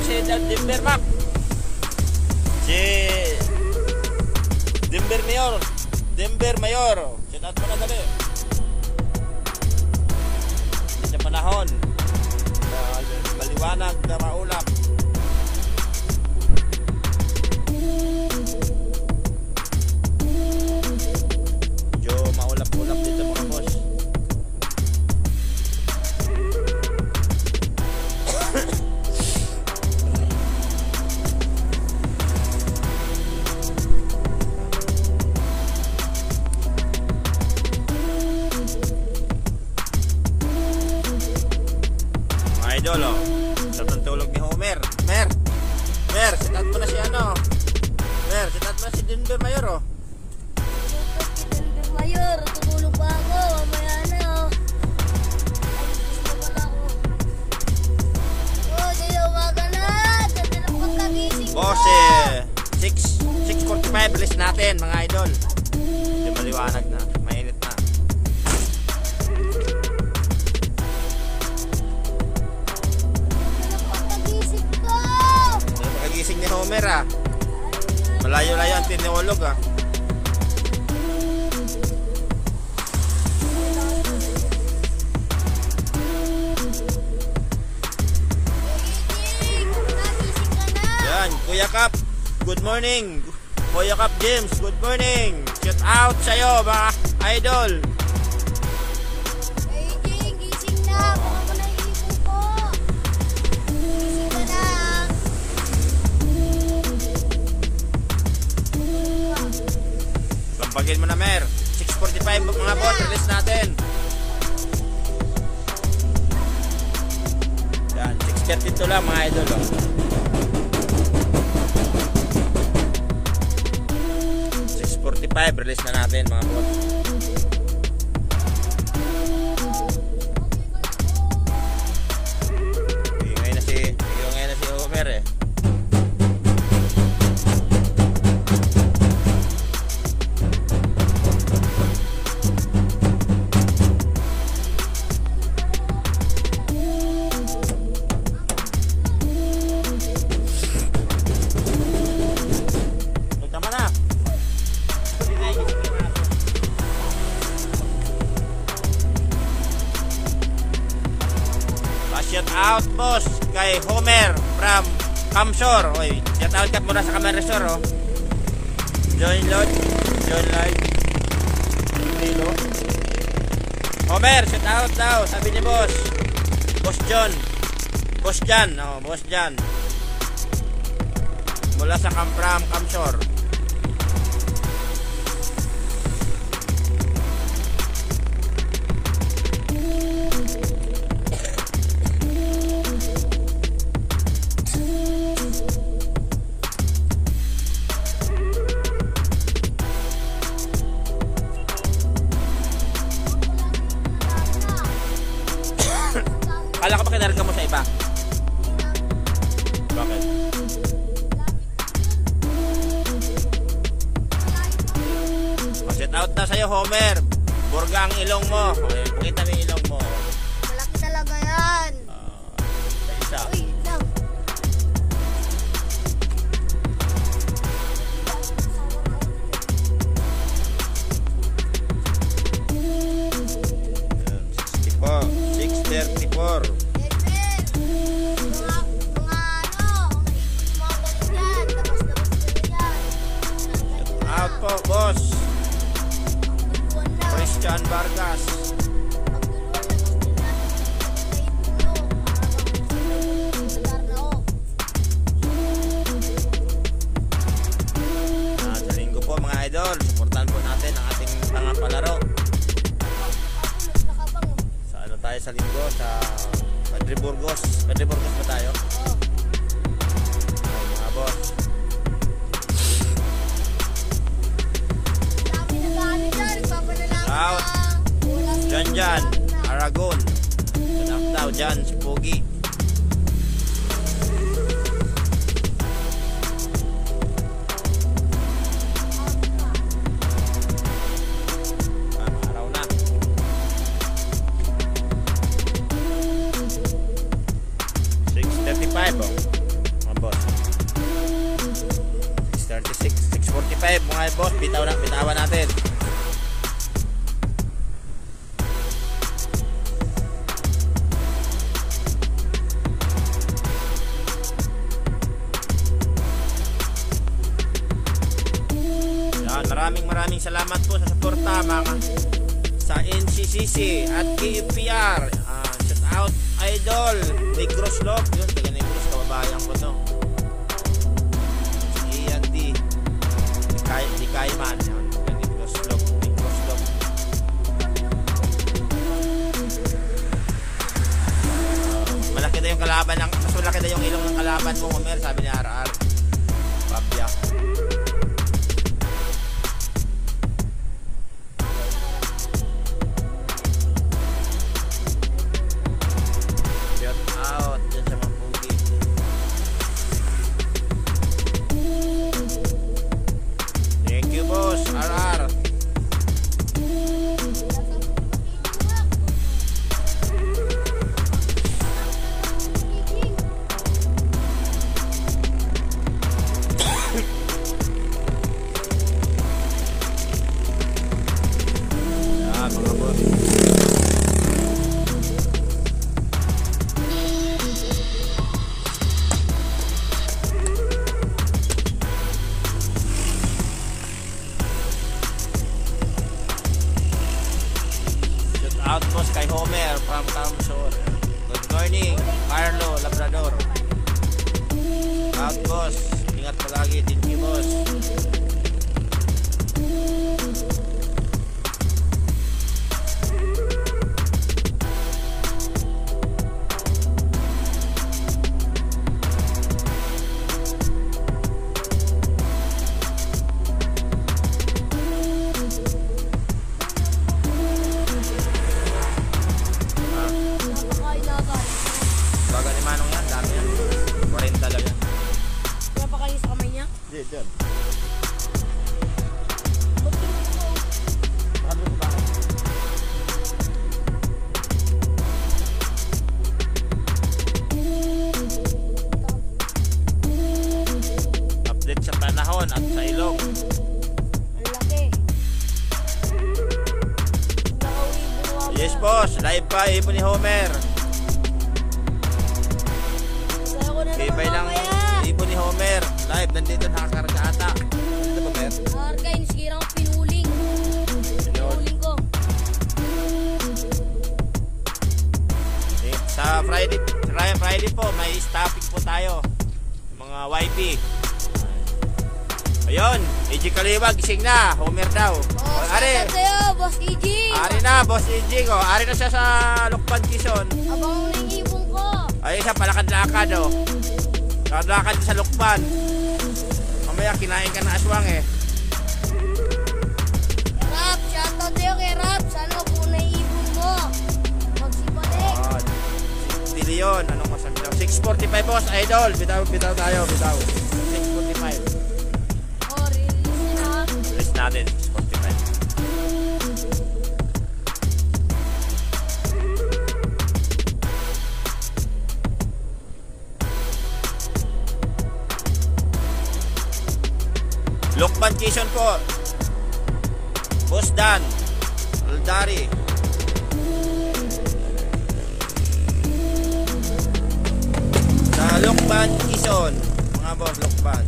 si Denver Mac. Si Denver Mayor. Denver Mayor. Shout out mo na dali. Hindi sa panahon. Maliwanag na maulap. Medyo maulap-ulap dito mga boss. Idol, oh. Sa tulog ni Homer. Mer, sitat mo na si ano. Mer, sitat mo na si Denver Mayor, oh. Denver Mayor, tutulog pa ako. Mamaya na, oh. Ay, gusto pala ako. Oh, di umaga na. Ganda ng pagkagising ko. Boss, 6:45 release natin, mga idol. Hindi maliwanag na. Mainit na. Gising ni Homer, ah. Malayo-layo ang tiniwalog, ah. Yan, Kuya Kap, good morning. Kuya Kap James, good morning. Shout out sa'yo, mga idol. Gising na. Baka mo na iipon ko. Gising ka na. Lampagin mo na, Mer. 6:45 mga boss, release natin. Yan, 6:32 lang mga idol, oh. 6:45 release na natin mga boss. Ngayon na si Homer, eh. Shout out boss kay Homer from Kamsor. Oy, shout out ka muna sa Camarasor, oh. Join live. Hello. Homer, shout out daw, sabi ni boss. Boss John. Boss Jan, oh, Boss Jan. Mula sa Kamsor. Kala ka ba kinarga mo sa iba? Bakit? Shout out na sa'yo, Homer. Burga ang ilong mo. Okay, pakita mo yung ilong mo. Malaki talaga yan. Isa. Uy, lang. Oh, 6:34. Out po, boss. Christian Vargas. Sa linggo po mga idol, supportan po natin ang ating mga palaro. Tayo sa linggo sa Padre Burgos ba tayo? Oh, mga boss. Out Jan Aragon. Sanak daw dyan si Pogi. Araw na. 6:35, oh. bitawan natin. Yan, maraming salamat po sa suporta mga sa NCCC at KFPR. Shout out Idol Negros Love. Yun, taga Negros, kababayan ko to. Si Ian D. Di Kaiman. Yun, taga Negros Love. Negros Love. Malaki na yung kalaban mas malaki na yung ilong ng kalaban mo, Homer, sabi ni RR. Pabya. Outpost kay Homer from Kamsor. Good morning, Carlo Labrador. Outpost, ingat palagi, thank you boss. Diyan. Update sa panahon at sa ilog. Ang laki. Yes boss, live pa ibon ni Homer. Ibay lang ibon ni Homer. Live, nandito nakakarga ata. Ito ba, Mer? Nakakarga, inisira ko pinuling. Pinuling ko. Sa Friday po, may stopping po tayo. Mga YP. Ayun, EG Kaliwag, gising na. Homer daw. Ari. Sa'yo, Boss EG. Ari na, Boss EG ko. Ari na siya sa Lukban, Quezon. Abang mo na yung ibong ko. Ayun siya, palakad-lakad oh. Lakad sa Lukban. Mamaya kinain ka na aswang eh. Rap, shoutout sa'yo kay Rap. Sana po na ibon mo. Magsibalik. Dili yun. Anong masabi daw? 6:45 boss, idol. Bitaw tayo, bitaw. 6:45. Oh, release na. Release natin, 6:45. Lukban Quezon po. Boss Dan Aldari. Sa Lukban Quezon, mga boss, Lukban.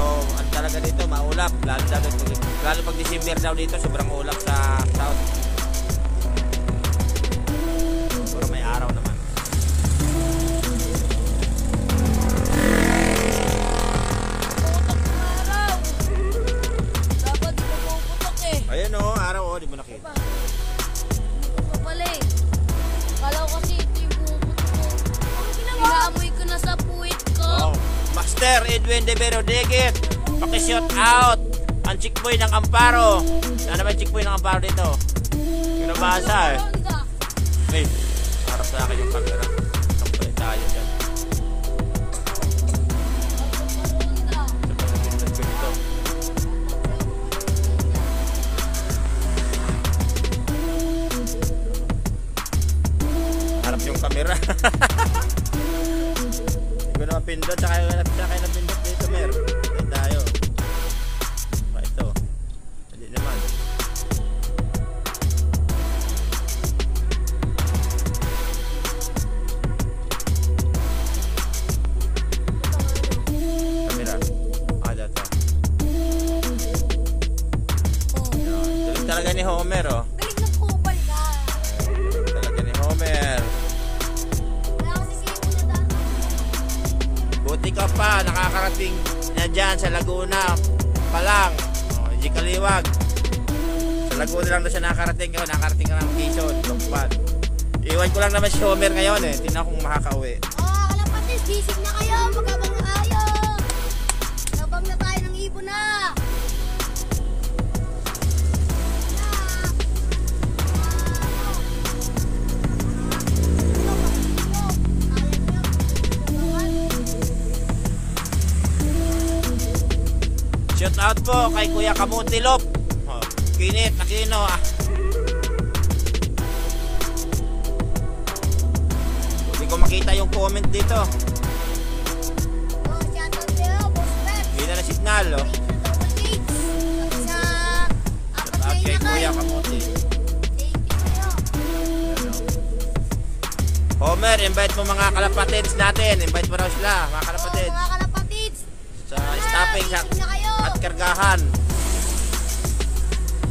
Ang talaga dito maulap, lalo pag December daw dito sobrang ulap sa south. Pero may araw naman. Ayan o, araw o, di mo nakita. Hindi ko pala eh. Kala ko kasi ito yung pumuputo ko. Pinaamoy ko na sa puwit ko. Oh. Master Edwin De Verodegit, pakishout out ang chickboy ng Amparo. Saan naman chickboy ng Amparo dito? Yung nabasa eh. Hey, harap sa akin yung camera. Takpalin tayo dyan. Harap yung camera. Hindi ko na mapindot. Tsaka talaga ni Homer, oh. Galing ng kupal ka. Galing talaga ni Homer. Wala kasi sipon na daan. Buti ka pa, nakakarating na dyan sa Laguna pa lang. Oh, G. Kaliwag. Sa Laguna lang na siya nakakarating ka. Nakakarating ka ng Quezon, Lokban. Iwan ko lang naman si Homer ngayon eh. Tingnan kung makakauwi. Oh, kalapatis, gising na kayo. Magabang na tayo. Magabang na tayo ng ibon na. Shout out po kay Kuya Kamutilop. Oh, kinit na kino ah. Hindi ko makita yung comment dito. Oh, shoutout sa'yo, Boss Pep. Hindi na signal oh. Thank you sa apat Shout out na kay inakay. Kuya Kamuti. Thank you sa'yo. Homer, invite mo mga kalapatids natin. Invite mo raw sila, mga Oh, kalapatids. mga kalapatids. Sa stopping sa Gising na kayo. at kargahan.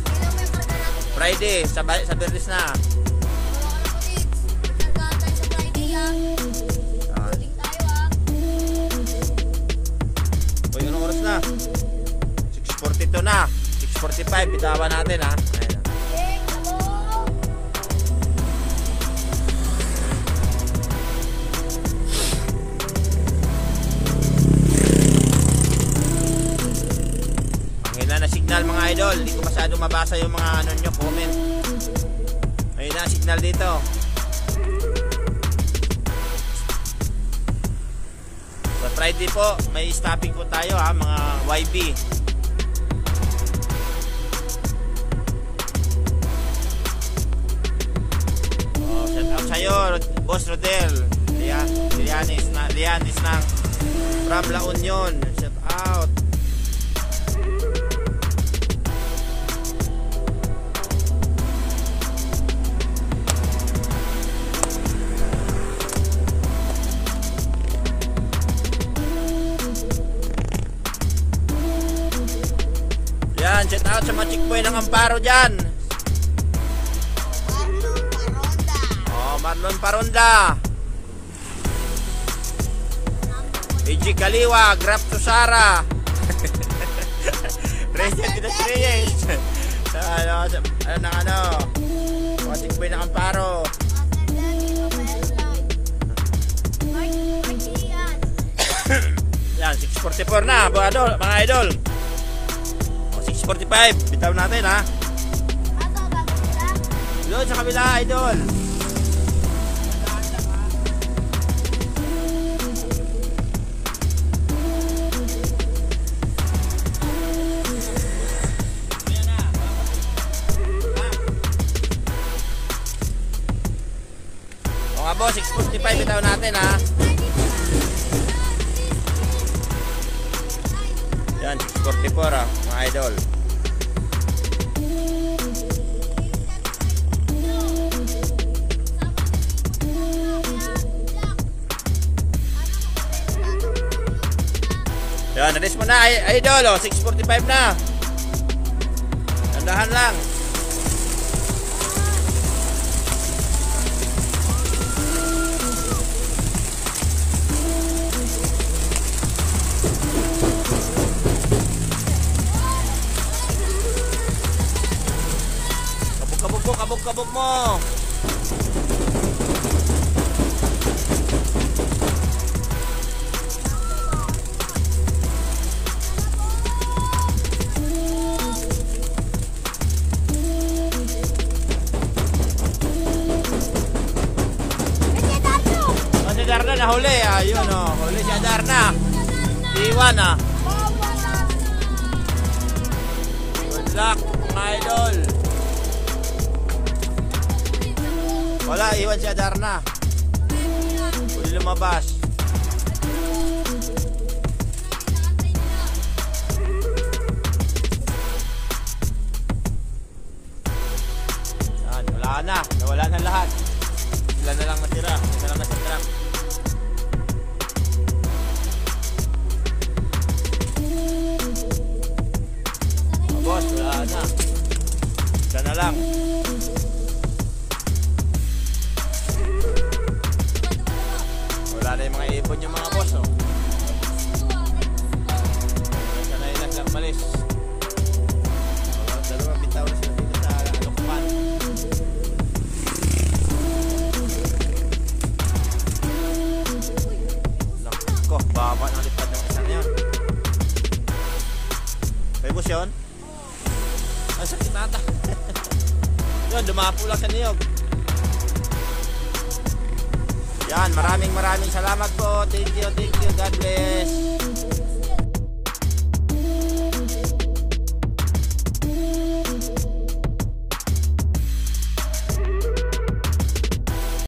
Kailan mo yung karga natin? Friday, sa Berlis na. Mga kalapatids. Magkargaan tayo sa Friday ah. Ah, Loading tayo ah. o yun ang oras na. 6:42 na. 6:45, bitawan natin ha. Ayan na. Hey, hello. Ang hina na signal mga idol. Hindi ko masyado mabasa yung mga ano nyo, comment. Ayun na signal dito. Sa Friday po, may stopping po tayo ha, mga YB. Oh, shout out sa'yo, Boss Rodel. Lianis ng from La Union. Shout out. Yan, shout out sa mga chickboy ng Amparo dyan. Marlon Paronda. Oh, Marlon Paronda. EG Kaliwa, Graf Susara. Reyes Pinas Reyes. Ano, mga chickboy ng Amparo. Yan, 6:44 na, mga idol. O, 6:45, bitaw natin ha. Doon sa kabila, idol. O nga boss, 6:45 bitaw natin ha. Yan, 6:44 ha, mga idol. Yan, nalis mo na, idol, oh, 6:45 na. Tandahan lang. Kabog mo. Si Darna nahuli, ayun oh, huli si Darna. Iwan ah. Good luck, mga idol. Wala, iwan si Darna. Huli lumabas. Yan, wala na, nawala na lahat. Sila na lang natira, sila lang natira. Boss, wala na. Isa na lang. Wala na yung mga ibon yung mga boss, oh. Isa na yung lang malis. Dalawang bitaw na sila dito sa Alokpan. Nako, baba ng lipad ng isa na yun. May boss yun? Ang sakit nata. Yun, dumapo lang sa niyog. Yan, maraming salamat po. Thank you, God bless.